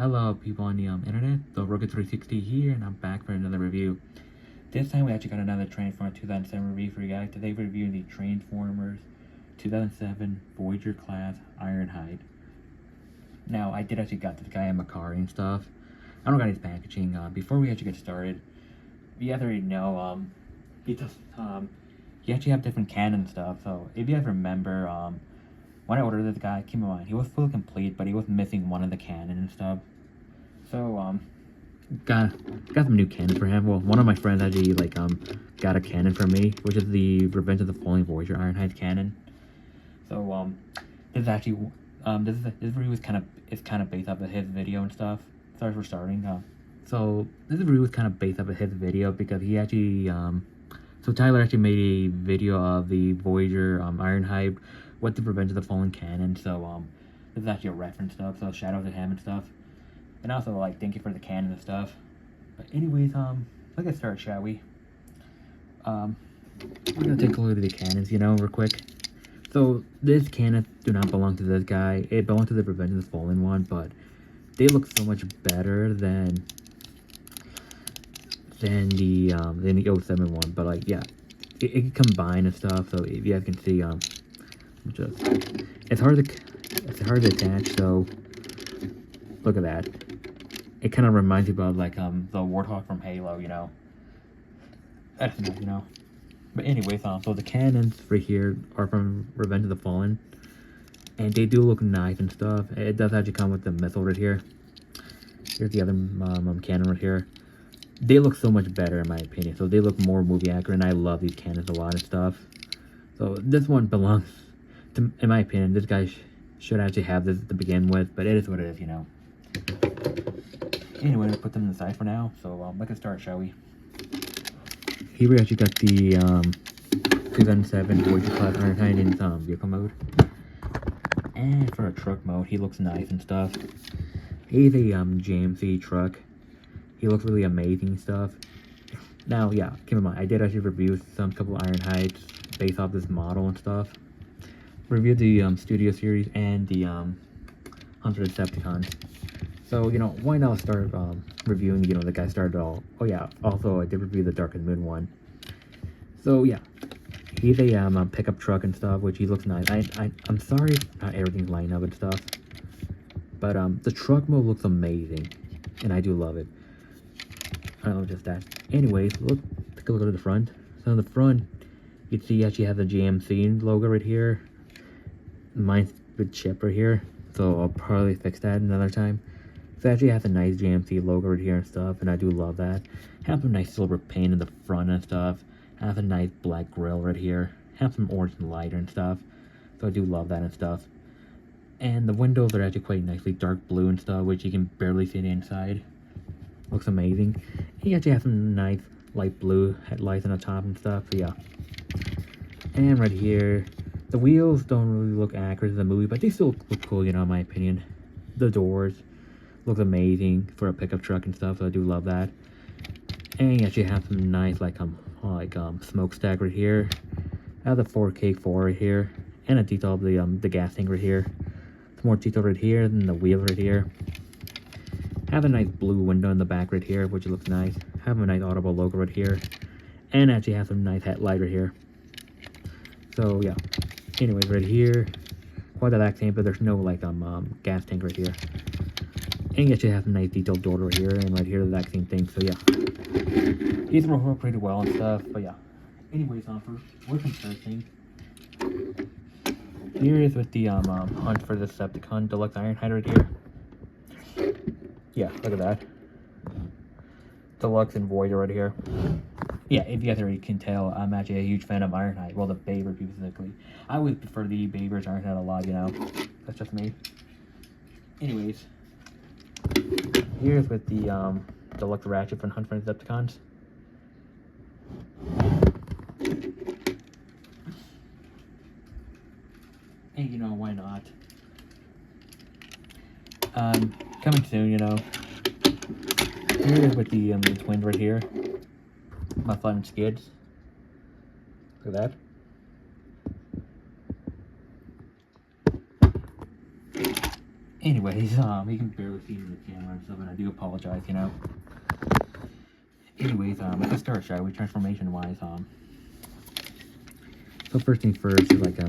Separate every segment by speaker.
Speaker 1: Hello people on the internet, the Rocket360 here, and I'm back for another review. This time we actually got another Transformers 2007 review for you guys. Today we're reviewing the Transformers 2007 Voyager class Ironhide. Now, I did actually got this guy in Macari and stuff. I don't got his packaging. Before we actually get started, you guys already know, he actually have different canon stuff. So if you guys remember, when I ordered this guy, keep in mind, he was fully complete, but he was missing one of the cannon and stuff. So, got some new cannons for him. Well, one of my friends actually, got a cannon for me, which is the Revenge of the Fallen Voyager Ironhide cannon. So, this is actually, this review is kind of based off of his video and stuff. Sorry for starting. So, this review is kind of based off of his video because he actually, so Tyler actually made a video of the Voyager, Ironhide with the Revenge of the Fallen cannon. So, this is actually a reference stuff, so shout out to him and stuff. And also, thank you for the cannon and stuff. But anyways, let's get started, shall we? We're gonna take a look at the cannons, real quick. So, this cannon do not belong to this guy. It belongs to the Revenge of the Fallen one, but they look so much better than the 07 one. But, yeah, it can combine and stuff, so if you guys can see, it's hard to attach, so look at that. It kind of reminds you about the Warthog from Halo, That's nice, But anyways, so the cannons right here are from Revenge of the Fallen, and they do look nice and stuff. It does actually come with the missile right here. Here's the other cannon right here. They look so much better in my opinion. So they look more movie accurate, and I love these cannons a lot and stuff. So this one belongs to, in my opinion, this guy should actually have this to begin with, but it is what it is, Anyway, we'll put them in the side for now, so let's get started, shall we? Here we actually got the 2007 Voyager class Ironhide in vehicle mode. And for a truck mode, he looks nice and stuff. He's a JMC truck. He looks really amazing and stuff. Now, yeah, keep in mind, I did actually review couple Ironhides based off this model and stuff. Reviewed the Studio Series and the 100 Decepticons. So, why not start reviewing, the guy started all. Oh, yeah, also, I did review the Dark and Moon one. So, yeah, he's a pickup truck and stuff, which he looks nice. I'm sorry not everything's lined up and stuff. But, the truck mode looks amazing, and I do love it. I don't know, just that. Anyways, take a look at the front. So, on the front, you can see he actually has the GMC logo right here. Mine's with chip right here, so I'll probably fix that another time. So it actually has a nice GMC logo right here and stuff, and I do love that. Have some nice silver paint in the front and stuff. Have a nice black grille right here. Have some orange and lighter and stuff. So I do love that and stuff. And the windows are actually quite nicely dark blue and stuff, which you can barely see the inside. Looks amazing. He actually has some nice light blue headlights on the top and stuff, so yeah. And right here, the wheels don't really look accurate in the movie, but they still look cool, in my opinion. The doors looks amazing for a pickup truck and stuff, so I do love that. And you actually have some nice smokestack right here. I have the 4K4 right here, and a detail of the gas tank right here. Some more detail right here, and the wheels right here. Have a nice blue window in the back right here, which looks nice. Have a nice Audible logo right here, and actually have some nice headlight right here. So yeah. Anyways, right here, quite the exact same, but there's no gas tank right here. And you actually have a nice detailed door right here, and right here the exact same thing. So yeah, these work pretty well and stuff. But yeah, anyways, for comparison, here is with the Hunt for the Decepticon Deluxe Ironhide right here. Yeah, look at that. Deluxe and Voyager right here. Yeah, if you guys already can tell, I'm actually a huge fan of Ironhide. Well, the Baber specifically. I always prefer the Baber's Ironhide a lot, That's just me. Anyways, here's with the Deluxe Ratchet from Hunt for the Decepticons. And why not? Coming soon, Here's with the twins right here. My fun skids. Look at that. Anyways, you can barely see the camera and stuff, and I do apologize, you know. Anyways, let's start, shall we? Transformation wise, so first thing first is like I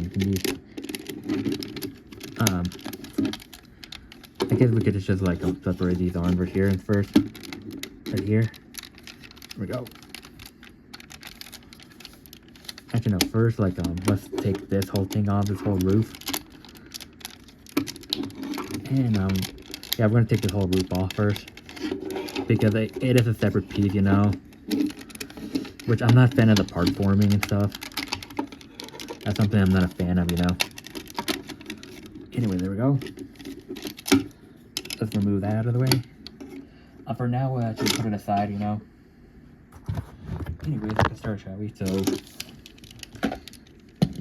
Speaker 1: guess we could just like separate these arms right here and first, right here. There we go. Actually, no. First, like let's take this whole thing off, this whole roof, and yeah, we're gonna take this whole roof off first because it is a separate piece, you know. Which I'm not a fan of the part forming and stuff. That's something I'm not a fan of, you know. Anyway, there we go. Let's remove that out of the way. For now, we'll actually put it aside, you know. Anyways, let's start, shall we? So,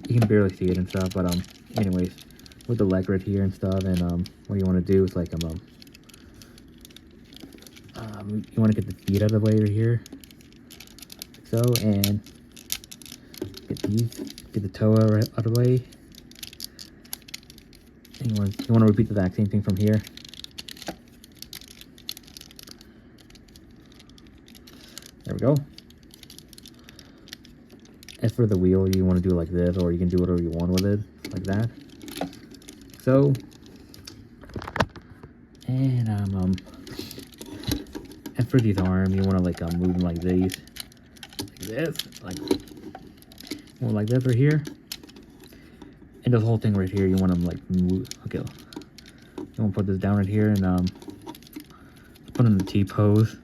Speaker 1: you can barely see it and stuff, but, anyways, with the leg right here and stuff, and, what you want to do is, like, you want to get the feet out of the way right here. So, and get the toe out of the way. And you want to repeat the exact same thing from here. There we go. As for the wheel, you want to do it like this, or you can do whatever you want with it, like that. So, and as for these arms, you want to like move them like these, like this right here, and this whole thing right here, you want them like move. Okay, you want to put this down right here and put in the T pose.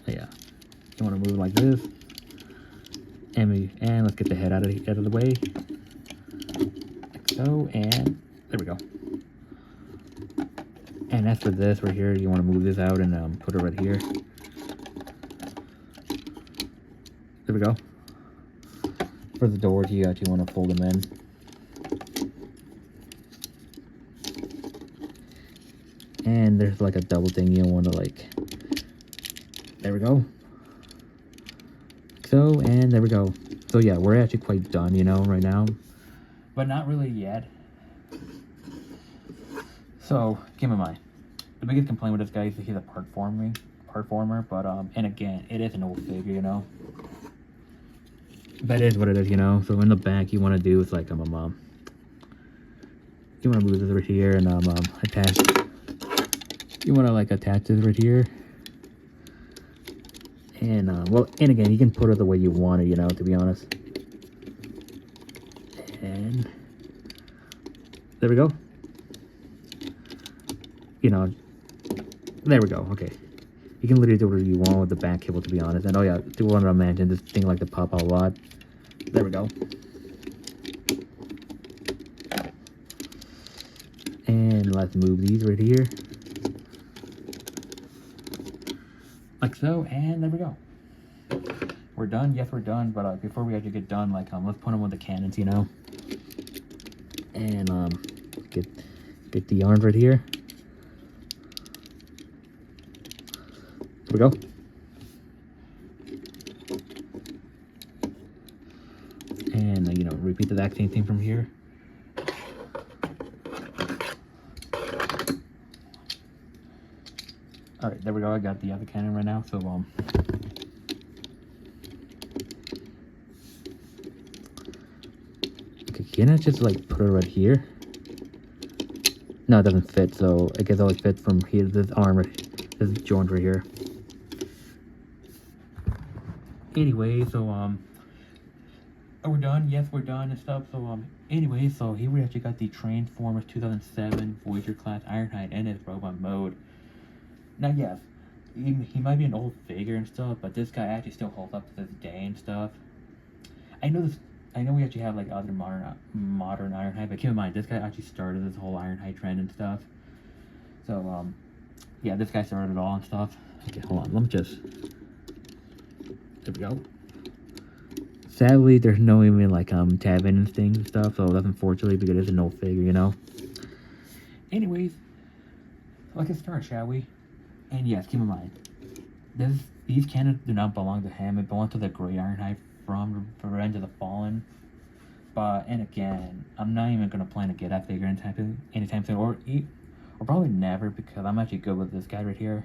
Speaker 1: Yeah, you want to move like this, and let's get the head out of the way, like so, and there we go. And as for this right here, you want to move this out and put it right here. There we go. For the doors, you actually want to fold them in. And there's like a double thing you want to like. There we go. So, and there we go. So yeah, we're actually quite done, you know, right now. But not really yet. So, keep in mind, the biggest complaint with this guy is that he's a part former, but and again, it is an old figure, you know. That is what it is, you know. So in the back, you want to do is like you want to move this right here and attach. You want to like attach this right here, and well, and again, you can put it the way you want it, you know. To be honest, and there we go. You know, there we go. Okay, you can literally do whatever you want with the back cable, to be honest. And oh yeah, do want to imagine this thing like to pop out a lot. There we go. And let's move these right here, like so. And there we go. We're done. Yes, we're done. But before we actually get done, like let's put them with the cannons, you know. And get the arms right here. There we go. And you know, repeat the exact same thing from here. All right, there we go. I got the other cannon right now. So okay, can I just like put it right here? No, it doesn't fit. So I guess it only fits from here. This arm, this joint right here. Anyway, so we're done. Yes, we're done and stuff. So anyway, so here we actually got the Transformers 2007 Voyager class Ironhide in its robot mode. Now, yes, he might be an old figure and stuff, but this guy actually still holds up to this day and stuff. I know we actually have like other modern Ironhide, but keep in mind this guy actually started this whole Ironhide trend and stuff. So yeah, this guy started it all and stuff. Okay, hold on. Let me just. There we go. Sadly, there's no even like tab in and things and stuff, so that's unfortunately because it's an old figure, you know. Anyways, let's get started, shall we? And yes, keep in mind, these cannons do not belong to him. It belongs to the Gray Ironhide from Revenge of the Fallen. But, and again, I'm not even going to plan to get that figure anytime soon, or probably never, because I'm actually good with this guy right here.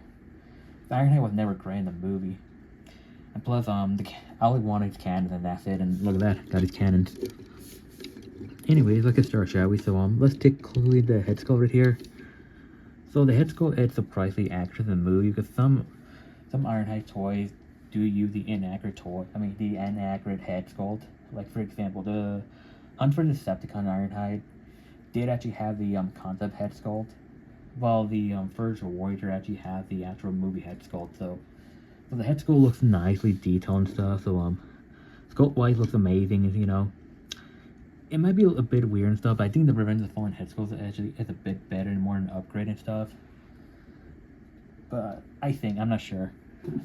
Speaker 1: The Ironhide was never great in the movie. And plus, I only want his cannons, and that's it. And look at that, got his cannons. Anyways, let's get started, shall we? So, let's take quickly the head sculpt right here. So, the head sculpt is surprisingly accurate in the movie, because some Ironhide toys do use the inaccurate head sculpt. Like, for example, the Hunt for the Decepticon Ironhide did actually have the concept head sculpt, while the first Voyager actually has the actual movie head sculpt. So the head sculpt looks nicely detailed and stuff. So sculpt wise looks amazing. You know, it might be a bit weird and stuff, but I think the Revenge of the Fallen head sculpt actually is a bit better and more an upgrade and stuff. But I'm not sure.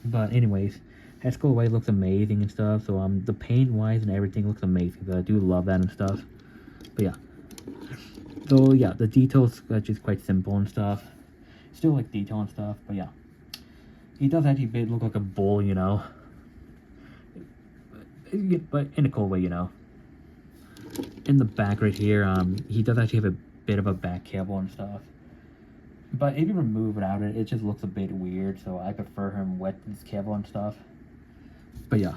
Speaker 1: But anyways, head sculpt wise looks amazing and stuff. So the paint wise and everything looks amazing. So I do love that and stuff. But yeah. So yeah, the details are just quite simple and stuff. Still like detail and stuff, but yeah. He does actually look like a bull, you know. But in a cool way, you know. In the back right here, he does actually have a bit of a back cable and stuff. But if you remove it out, it just looks a bit weird, so I prefer him with this cable and stuff. But yeah.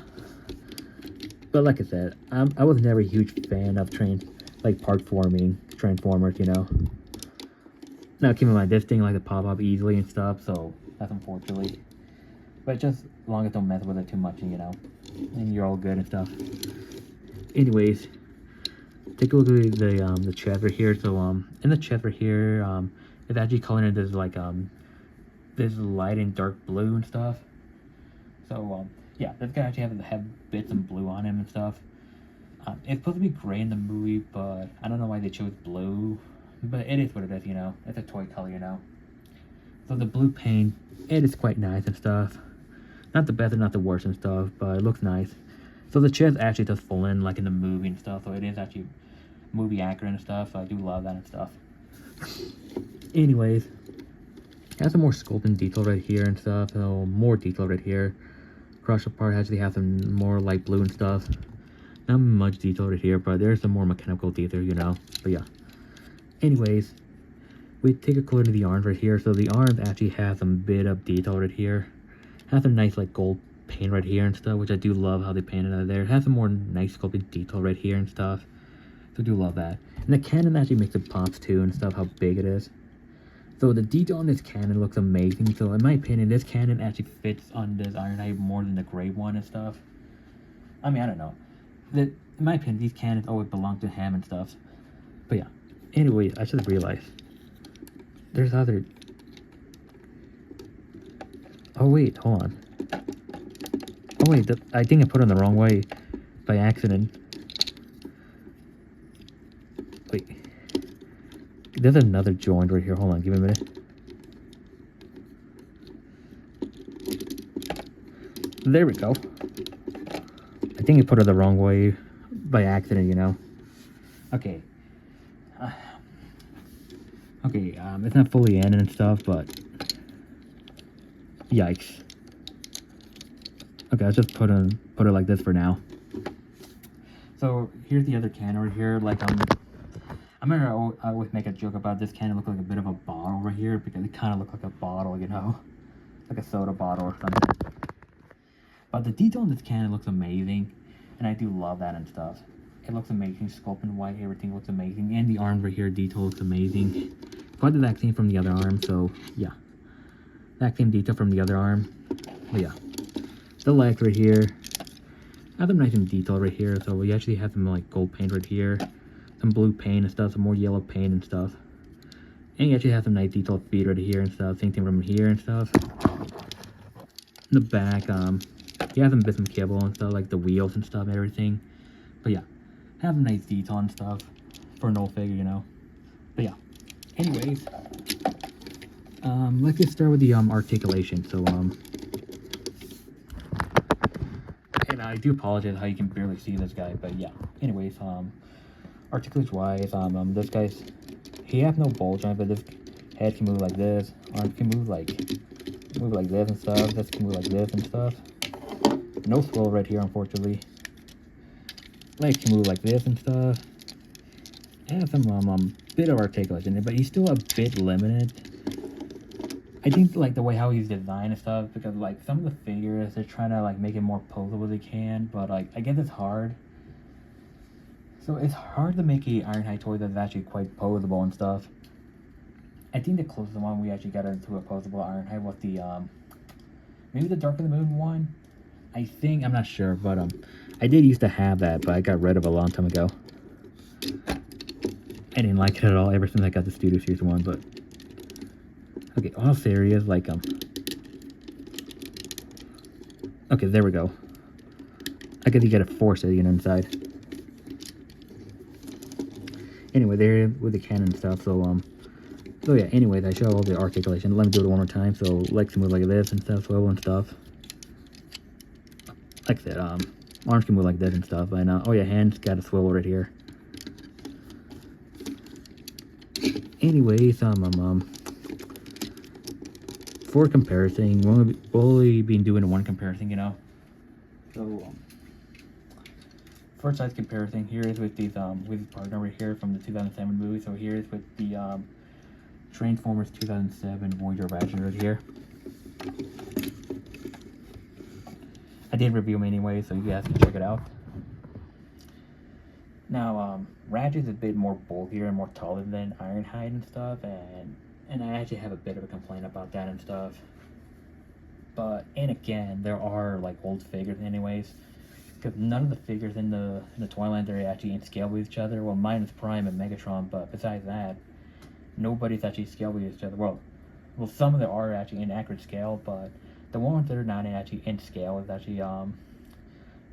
Speaker 1: But like I said, I was never a huge fan of part forming Transformers, you know. Now keep in mind, this thing likes to pop up easily and stuff, so that's unfortunately. But just as long as don't mess with it too much, you know, and you're all good and stuff. Anyways, take a look at the chest right here. So in the chest right here, it's actually colored in this light and dark blue and stuff. So yeah, this guy actually have bits of blue on him and stuff. It's supposed to be gray in the movie, but I don't know why they chose blue. But it is what it is, you know. It's a toy color, you know. So the blue paint, it is quite nice and stuff. Not the best and not the worst and stuff, but it looks nice. So the chest actually does full in like in the movie and stuff. So it is actually movie accurate and stuff. So I do love that and stuff. Anyways, has some more sculpting detail right here and stuff. So more detail right here. Crusher part actually has some more light blue and stuff. Not much detail right here, but there's some more mechanical detail, you know. But yeah. Anyways, we take a look at the arms right here. So the arms actually have some bit of detail right here. Has some nice like gold paint right here and stuff, which I do love how they painted out of there. It has some more nice sculpted detail right here and stuff. So I do love that. And the cannon actually makes it pops too and stuff, how big it is. So the detail on this cannon looks amazing. So in my opinion, this cannon actually fits on this Ironhide more than the gray one and stuff. I mean, I don't know. In my opinion, these cannons always belong to him and stuff. But yeah. Anyway, I just realized there's other. Oh wait, hold on. Oh wait, I think I put it on the wrong way by accident. Wait, there's another joint right here. Hold on, give me a minute. There we go. I think I put it the wrong way by accident, you know. Okay. Okay, it's not fully in and stuff, but yikes. Okay, I'll just put it like this for now. So here's the other can over here. Like I remember I always make a joke about this can. It look like a bit of a bottle over here because it kind of looks like a bottle, you know, like a soda bottle or something. But the detail on this can looks amazing, and I do love that and stuff. It looks amazing, sculpt and white, everything looks amazing, and the arm right here detail looks amazing. Quite the exact same from the other arm, so yeah, exact same detail from the other arm. But yeah, the legs right here have them nice and detailed right here. So we actually have some like gold paint right here, some blue paint and stuff, some more yellow paint and stuff, and you actually have some nice detailed feet right here and stuff. Same thing from here and stuff. In the back, you have some bits of cable and stuff, like the wheels and stuff and everything. But yeah, have a nice detail and stuff for an old figure, you know. But yeah, anyways, let's get started with the articulation. So and I do apologize how you can barely see this guy, but yeah. Anyways, articulation wise, this guy's, he has no bulge on it, but this head can move like this, arms can move like this and stuff, this can move like this and stuff. No swirl right here, unfortunately. Legs can move like this and stuff. And some bit of articulation in it, but he's still a bit limited. I think like the way how he's designed and stuff, because like some of the figures they're trying to like make it more posable as they can, but like I guess it's hard. So it's hard to make a Ironhide toy that's actually quite posable and stuff. I think the closest one we actually got into a posable Ironhide was the maybe the Dark of the Moon one. I think, I'm not sure, but I did used to have that, but I got rid of it a long time ago. I didn't like it at all ever since I got the Studio Series one. But okay, all serious, like okay, there we go. I guess you gotta force it, inside. Anyway, there with the cannon stuff. So yeah. Anyways, I show all the articulation. Let me do it one more time. So legs can move like this and stuff, swivel and stuff. Like that. Arms can move like this and stuff. And oh yeah, hands got a swivel right here. Anyways, for comparison, we'll only be doing one comparison, So first size comparison here is with these with his partner right here from the 2007 movie. So here is with the Transformers 2007 Voyager Voyager right here. I did review them anyway, so you guys can check it out. Now, Ratchet is a bit more bulkier and more taller than Ironhide and stuff, and I actually have a bit of a complaint about that and stuff. But, and again, there are like old figures anyways, because none of the figures in the Toyland are actually in scale with each other. Well, minus Prime and Megatron, but besides that, nobody's actually scaled with each other. Well, some of them are actually in accurate scale, but the ones that are not actually in scale is actually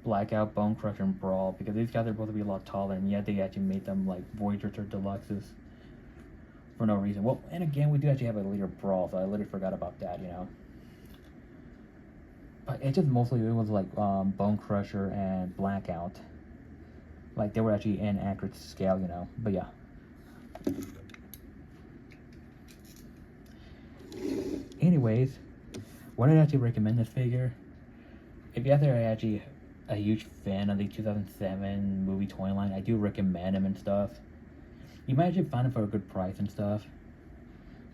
Speaker 1: Blackout, Bone Crusher, and Brawl, because these guys are supposed to be a lot taller, and yet they actually made them like Voyagers or Deluxes for no reason. Well, and again, we do actually have a later Brawl, so I literally forgot about that, But it just mostly it was like Bone Crusher and Blackout. Like they were actually in accurate scale, But yeah. Anyways, would I actually recommend this figure? If you guys are actually a huge fan of the 2007 movie toy line, I do recommend them and stuff. You might actually find them for a good price and stuff.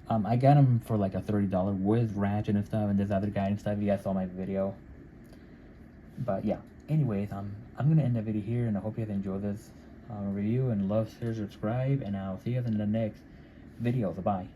Speaker 1: I got them for like a $30 with Ratchet and stuff, and this other guy and stuff. You guys saw my video. But yeah, anyways, I'm gonna end the video here, and I hope you guys enjoyed this review, and love, share, subscribe, and I'll see you guys in the next video. Bye.